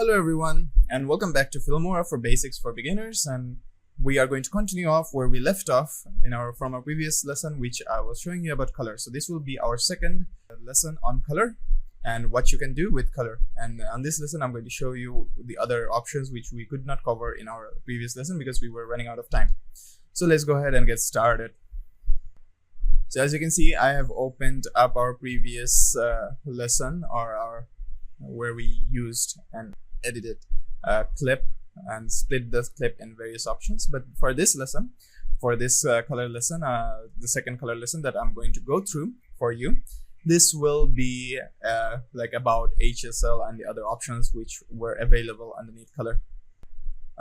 Hello everyone, and welcome back to Filmora for Basics for Beginners, and we are going to continue off where we left off from our previous lesson, which I was showing you about color. So this will be our second lesson on color and what you can do with color. And on this lesson, I'm going to show you the other options which we could not cover in our previous lesson because we were running out of time. So let's go ahead and get started. So as you can see, I have opened up our previous lesson where we used and edited a clip and split the clip in various options. But for this lesson, for this color lesson, the second color lesson that I'm going to go through for you, this will be like about HSL and the other options which were available underneath color.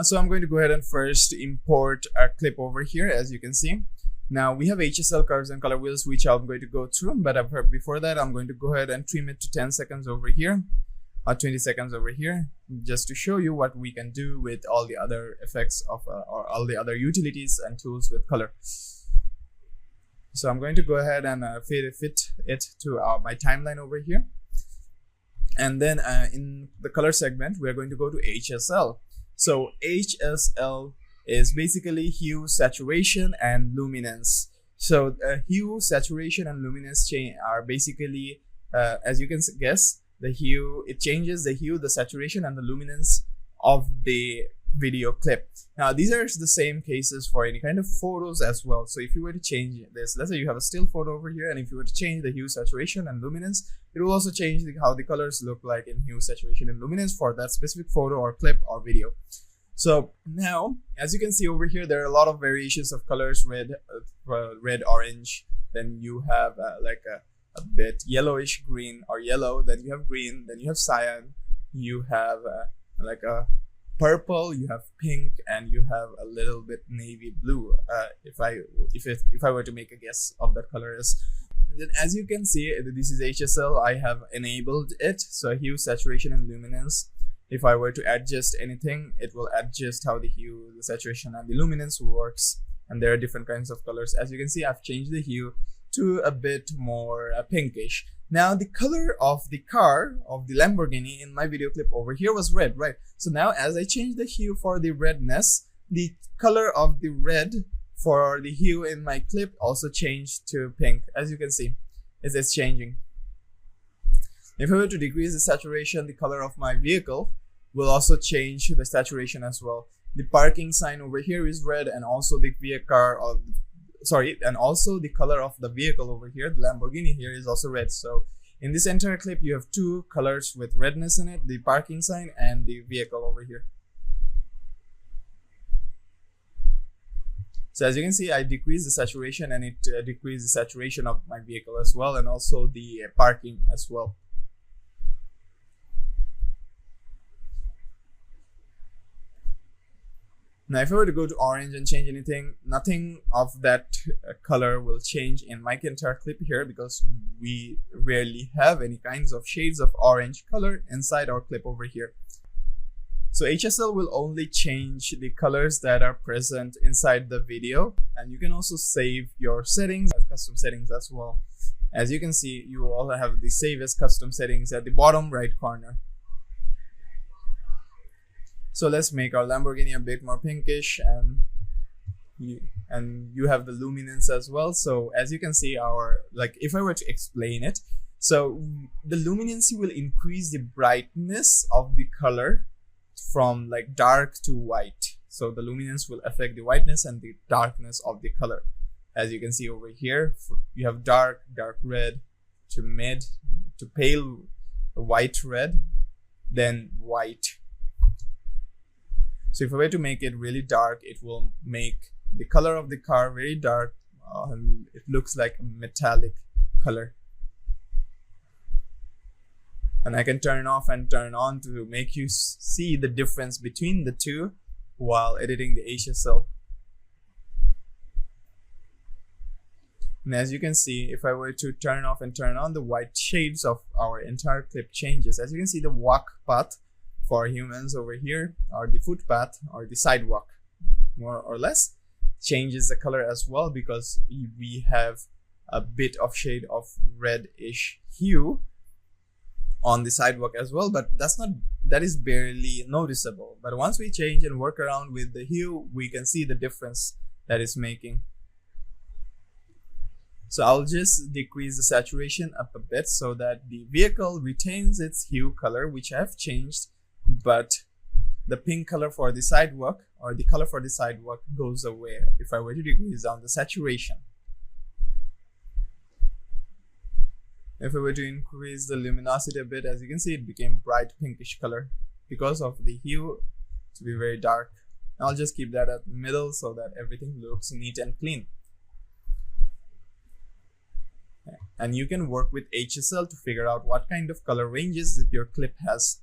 So I'm going to go ahead and first import a clip over here. As you can see, now we have HSL curves and color wheels, which I'm going to go through, but before that, I'm going to go ahead and trim it to 10 seconds over here or 20 seconds over here, just to show you what we can do with all the other effects of or all the other utilities and tools with color. So I'm going to go ahead and fit it to my timeline over here, and then in the color segment we're going to go to HSL. So HSL is basically hue, saturation, and luminance. So hue, saturation, and luminance are basically as you can guess, the hue, it changes the hue, the saturation, and the luminance of the video clip. Now these are the same cases for any kind of photos as well. So if you were to change this, let's say you have a still photo over here, and if you were to change the hue, saturation, and luminance, it will also change how the colors look like in hue, saturation, and luminance for that specific photo or clip or video. So now, as you can see over here, there are a lot of variations of colors: red, orange. Then you have like a bit yellowish green or yellow. Then you have green. Then you have cyan. You have like a purple. You have pink, and you have a little bit navy blue. If I were to make a guess of that color is. And then as you can see, this is HSL. I have enabled it. So hue, saturation, and luminance. If I were to adjust anything, it will adjust how the hue, the saturation, and the luminance works. And there are different kinds of colors. As you can see, I've changed the hue to a bit more pinkish. Now the color of the car of the Lamborghini in my video clip over here was red, right? So now as I change the hue for the redness, the color of the red for the hue in my clip also changed to pink. As you can see, it's changing. If I were to decrease the saturation, the color of my vehicle will also change the saturation as well. The parking sign over here is red, and also the and also the color of the vehicle over here, the Lamborghini here, is also red. So in this entire clip, you have two colors with redness in it: the parking sign and the vehicle over here. So as you can see, I decreased the saturation, and it decreased the saturation of my vehicle as well, and also the parking as well. Now, if I were to go to orange and change anything, nothing of that color will change in my entire clip here, because we rarely have any kinds of shades of orange color inside our clip over here. So HSL will only change the colors that are present inside the video, and you can also save your settings as custom settings as well. As you can see, you all have the save as custom settings at the bottom right corner. So let's make our Lamborghini a bit more pinkish, and you have the luminance as well. So as you can see, if I were to explain it, so the luminancy will increase the brightness of the color from like dark to white. So the luminance will affect the whiteness and the darkness of the color. As you can see over here, you have dark red to mid to pale white red, then white. So if I were to make it really dark, it will make the color of the car very dark. It looks like a metallic color. And I can turn off and turn on to make you see the difference between the two while editing the HSL. And as you can see, if I were to turn off and turn on, the white shades of our entire clip changes. As you can see, the walk path for humans over here, or the footpath or the sidewalk, more or less, changes the color as well, because we have a bit of shade of reddish hue on the sidewalk as well, but that is barely noticeable. But once we change and work around with the hue, we can see the difference that it's making. So I'll just decrease the saturation up a bit so that the vehicle retains its hue color, which I've changed, but the pink color for the sidewalk, or the color for the sidewalk, goes away if I were to decrease down the saturation. If I were to increase the luminosity a bit, as you can see, it became bright pinkish color because of the hue to be very dark. I'll just keep that at middle so that everything looks neat and clean. And you can work with HSL to figure out what kind of color ranges that your clip has.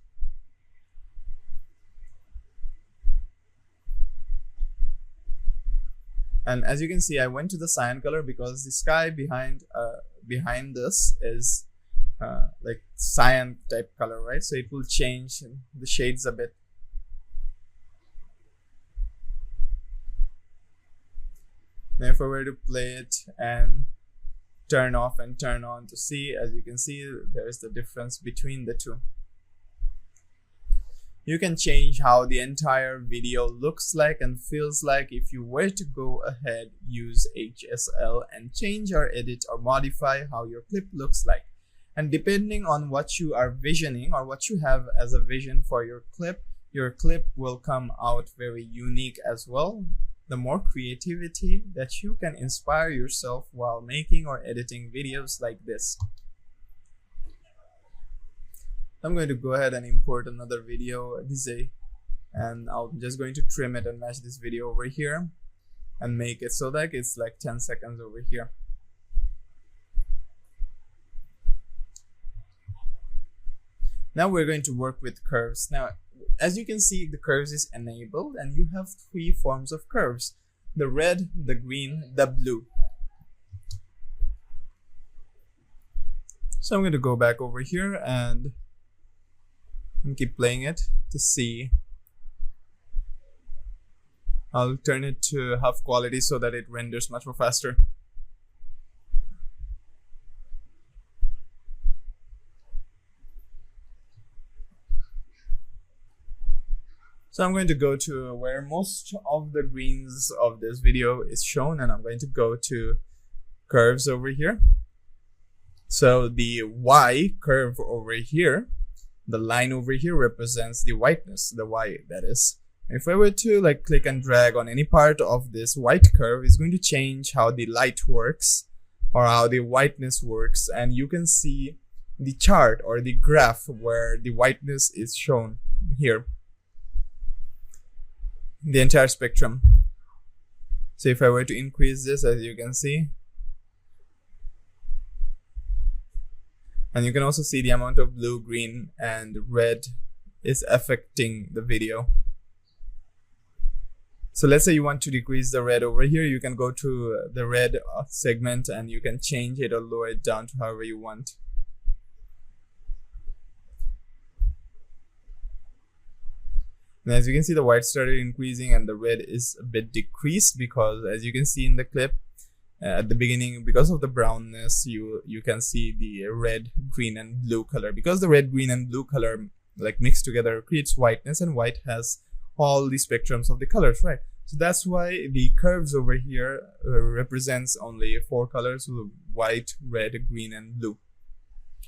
And as you can see, I went to the cyan color because the sky behind this is like cyan type color, right? So it will change the shades a bit. Now if I were to play it and turn off and turn on to see, as you can see, there is the difference between the two. You can change how the entire video looks like and feels like if you were to go ahead, use HSL and change or edit or modify how your clip looks like. And depending on what you are visioning or what you have as a vision for your clip will come out very unique as well. The more creativity that you can inspire yourself while making or editing videos like this. I'm going to go ahead and import another video, and I'm just going to trim it and match this video over here and make it so that it's like 10 seconds over here. Now we're going to work with curves. Now, as you can see, the curves is enabled and you have 3 forms of curves: the red, the green, the blue. So I'm going to go back over here and keep playing it to see. I'll turn it to half quality so that it renders much more faster. So I'm going to go to where most of the greens of this video is shown, and I'm going to go to curves over here. So the Y curve over here, the line over here represents the whiteness, the Y that is. If I were to like click and drag on any part of this white curve, it's going to change how the light works or how the whiteness works, and you can see the chart or the graph where the whiteness is shown here. The entire spectrum. So if I were to increase this, as you can see, and you can also see the amount of blue, green, and red is affecting the video. So let's say you want to decrease the red over here, you can go to the red segment and you can change it or lower it down to however you want. And as you can see, the white started increasing and the red is a bit decreased because, as you can see in the clip, at the beginning, because of the brownness, you can see the red, green, and blue color. Because the red, green, and blue color like mixed together creates whiteness, and white has all the spectrums of the colors, right? So that's why the curves over here represents only 4 colors: white, red, green, and blue.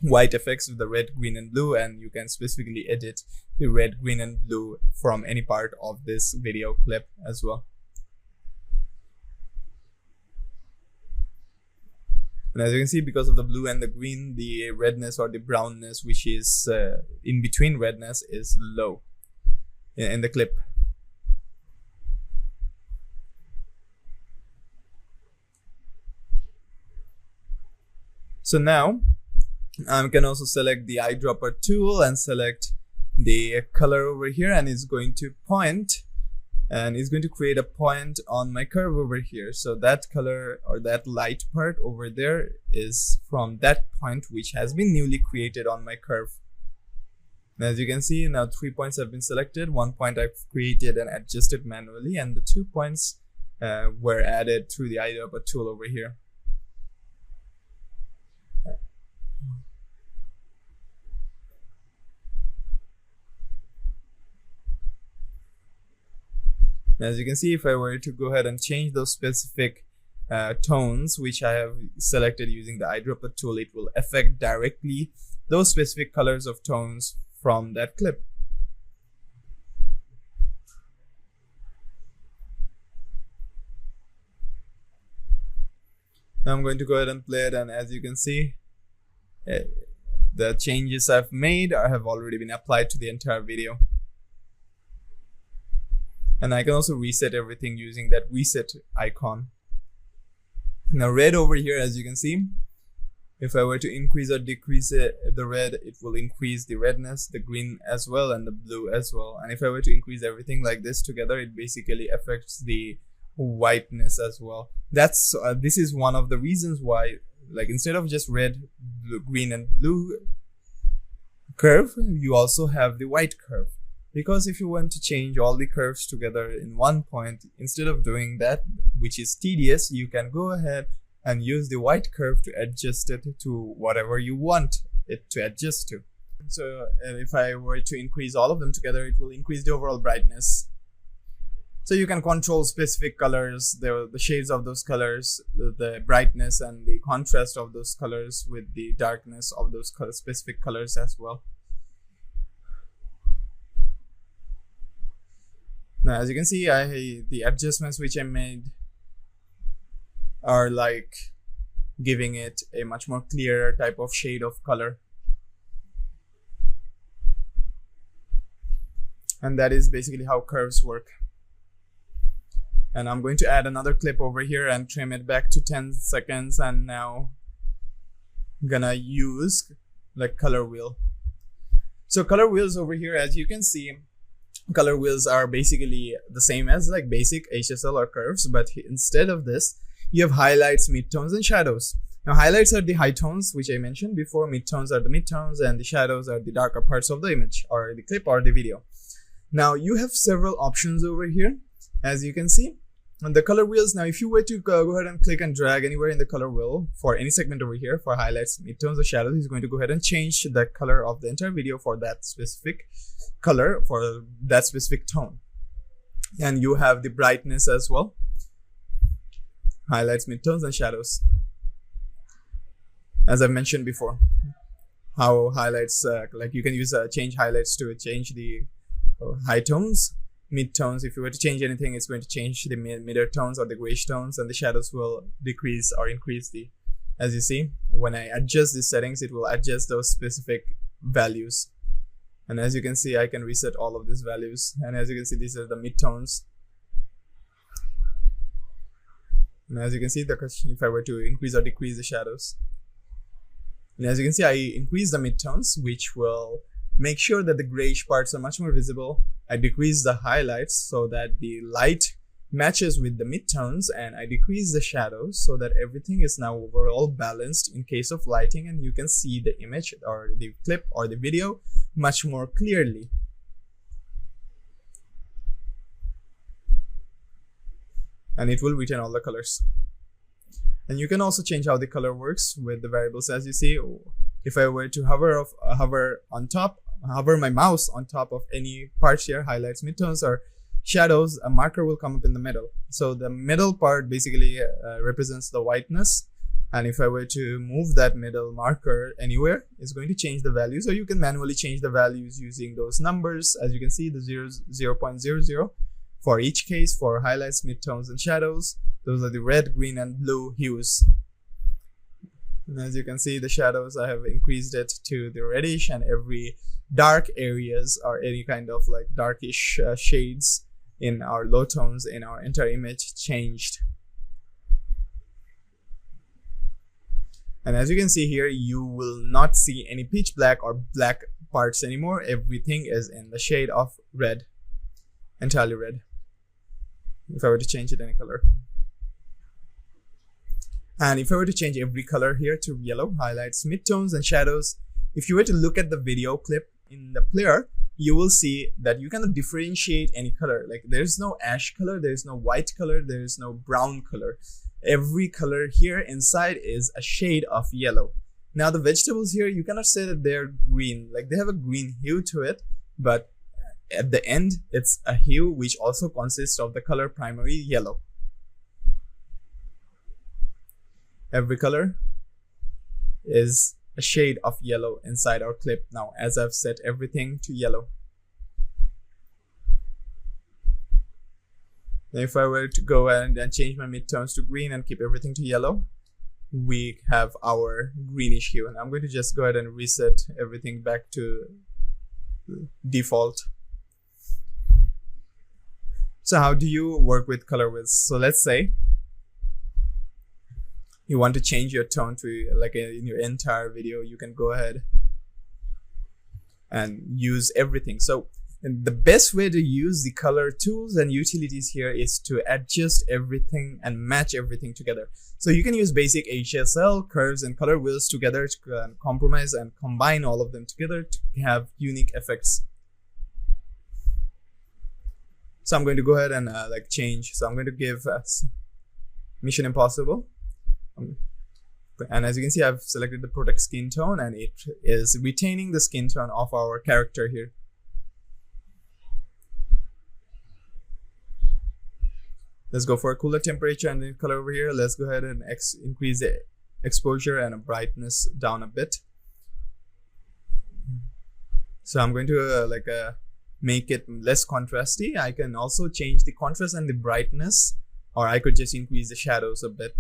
White affects the red, green, and blue, and you can specifically edit the red, green, and blue from any part of this video clip as well. And as you can see, because of the blue and the green, the redness or the brownness, which is in between redness, is low in the clip. So now I can also select the eyedropper tool and select the color over here, and it's going to point, and it's going to create a point on my curve over here. So that color or that light part over there is from that point which has been newly created on my curve. And as you can see, now 3 points have been selected. 1 point I've created and adjusted manually, and the 2 points were added through the eyedropper tool over here. As you can see, if I were to go ahead and change those specific tones which I have selected using the eyedropper tool, it will affect directly those specific colors of tones from that clip. Now I'm going to go ahead and play it, and as you can see, the changes I've made have already been applied to the entire video. And I can also reset everything using that reset icon. Now red over here, as you can see, if I were to increase or decrease the red, it will increase the redness, the green as well, and the blue as well. And if I were to increase everything like this together, it basically affects the whiteness as well. That's this is one of the reasons why, like, instead of just red, blue, green and blue curve, you also have the white curve. Because if you want to change all the curves together in one point, instead of doing that, which is tedious, you can go ahead and use the white curve to adjust it to whatever you want it to adjust to. So if I were to increase all of them together, it will increase the overall brightness. So you can control specific colors, the shades of those colors, the brightness and the contrast of those colors with the darkness of those specific colors as well. Now, as you can see, the adjustments which I made are like giving it a much more clearer type of shade of color. And that is basically how curves work. And I'm going to add another clip over here and trim it back to 10 seconds, and now I'm gonna use like color wheel. So color wheels over here, as you can see, color wheels are basically the same as like basic HSL or curves, but instead of this, you have highlights, midtones, and shadows. Now highlights are the high tones, which I mentioned before, midtones are the midtones, and the shadows are the darker parts of the image or the clip or the video. Now you have several options over here, as you can see. And the color wheels, now if you were to go ahead and click and drag anywhere in the color wheel for any segment over here for highlights, midtones, or shadows, he's going to go ahead and change the color of the entire video for that specific color, for that specific tone. And you have the brightness as well, highlights, midtones, and shadows. As I mentioned before, how highlights, like you can use change highlights to change the high tones. Midtones, if you were to change anything, it's going to change the midder tones or the grayish tones, and the shadows will decrease or increase the, as you see, when I adjust these settings, it will adjust those specific values. And as you can see, I can reset all of these values. And as you can see, these are the midtones. And as you can see, if I were to increase or decrease the shadows. And as you can see, I increase the midtones, which will make sure that the grayish parts are much more visible. I decrease the highlights so that the light matches with the midtones, and I decrease the shadows so that everything is now overall balanced in case of lighting, and you can see the image or the clip or the video much more clearly. And it will retain all the colors. And you can also change how the color works with the variables. As you see, if I were to hover my mouse on top of any parts here, highlights, midtones, or shadows, a marker will come up in the middle. So the middle part basically represents the whiteness, and if I were to move that middle marker anywhere, it's going to change the values. So you can manually change the values using those numbers. As you can see, the 0.00 for each case for highlights, midtones, and shadows. Those are the red, green, and blue hues. And as you can see, the shadows, I have increased it to the reddish, and every dark areas or any kind of like darkish shades in our low tones in our entire image changed. And as you can see here, you will not see any pitch black or black parts anymore. Everything is in the shade of red, entirely red, if I were to change it any color. And if I were to change every color here to yellow, highlights, midtones, and shadows, if you were to look at the video clip in the player, you will see that you cannot differentiate any color. Like there's no ash color, there's no white color, there's no brown color. Every color here inside is a shade of yellow. Now the vegetables here, you cannot say that they're green. Like they have a green hue to it, but at the end, it's a hue which also consists of the color primary yellow. Every color is a shade of yellow inside our clip now, as I've set everything to yellow. Now if I were to go ahead and change my midtones to green and keep everything to yellow, we have our greenish hue. And I'm going to just go ahead and reset everything back to default. So how do you work with color wheels? So let's say you want to change your tone to like in your entire video, you can go ahead and use everything. So the best way to use the color tools and utilities here is to adjust everything and match everything together. So you can use basic HSL, curves, and color wheels together to compromise and combine all of them together to have unique effects. So I'm going to go ahead and like change. So I'm going to give Mission Impossible. And as you can see, I've selected the protect skin tone, and it is retaining the skin tone of our character here. Let's go for a cooler temperature and then color over here. Let's go ahead and increase the exposure and brightness down a bit. So I'm going to make it less contrasty. I can also change the contrast and the brightness, or I could just increase the shadows a bit.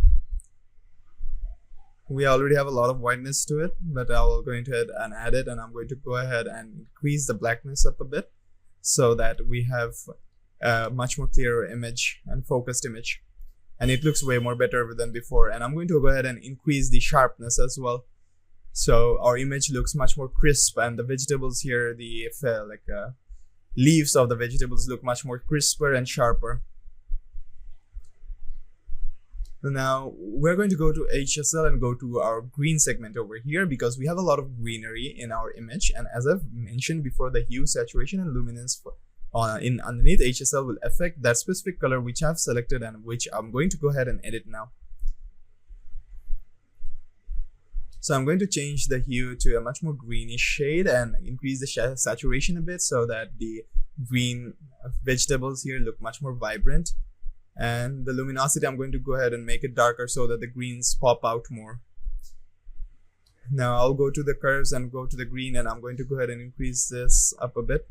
We already have a lot of whiteness to it, but I'll go ahead and add it, and I'm going to go ahead and increase the blackness up a bit so that we have a much more clearer image and focused image, and it looks way more better than before. And I'm going to go ahead and increase the sharpness as well, so our image looks much more crisp, and the vegetables here, the leaves of the vegetables look much more crisper and sharper. Now we're going to go to HSL and go to our green segment over here, because we have a lot of greenery in our image, and as I've mentioned before, the hue, saturation, and luminance underneath HSL will affect that specific color which I've selected and which I'm going to go ahead and edit now. So I'm going to change the hue to a much more greenish shade and increase the saturation a bit so that the green vegetables here look much more vibrant. And the luminosity, I'm going to go ahead and make it darker so that the greens pop out more. Now I'll go to the curves and go to the green, and I'm going to go ahead and increase this up a bit.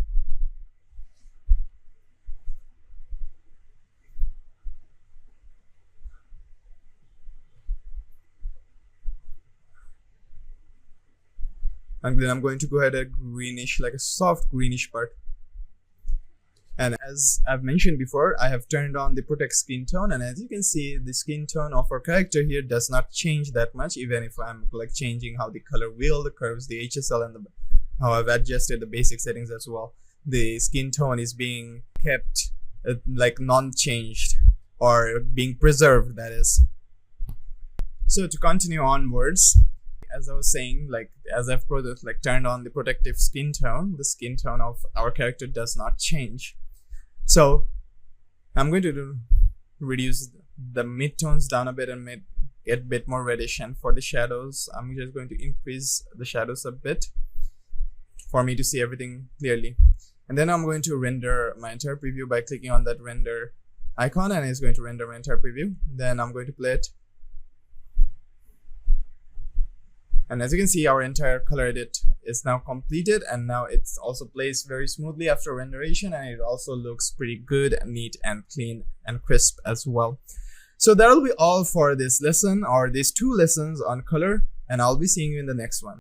And then I'm going to go ahead and greenish, like a soft greenish part. And as I've mentioned before, I have turned on the protect skin tone, and as you can see, the skin tone of our character here does not change that much, even if I'm like changing how the color wheel, the curves, the HSL, and how I've adjusted the basic settings as well. The skin tone is being kept like non-changed, or being preserved, that is. So to continue onwards, as I was saying, as I've turned on the protective skin tone, the skin tone of our character does not change. So I'm going to reduce the midtones down a bit and get a bit more reddish. And for the shadows, I'm just going to increase the shadows a bit for me to see everything clearly. And then I'm going to render my entire preview by clicking on that render icon, and it's going to render my entire preview. Then I'm going to play it. And as you can see, our entire color edit is now completed, and now it's also plays very smoothly after renderation, and it also looks pretty good, neat, and clean and crisp as well. So that'll be all for this lesson, or these two lessons on color, and I'll be seeing you in the next one.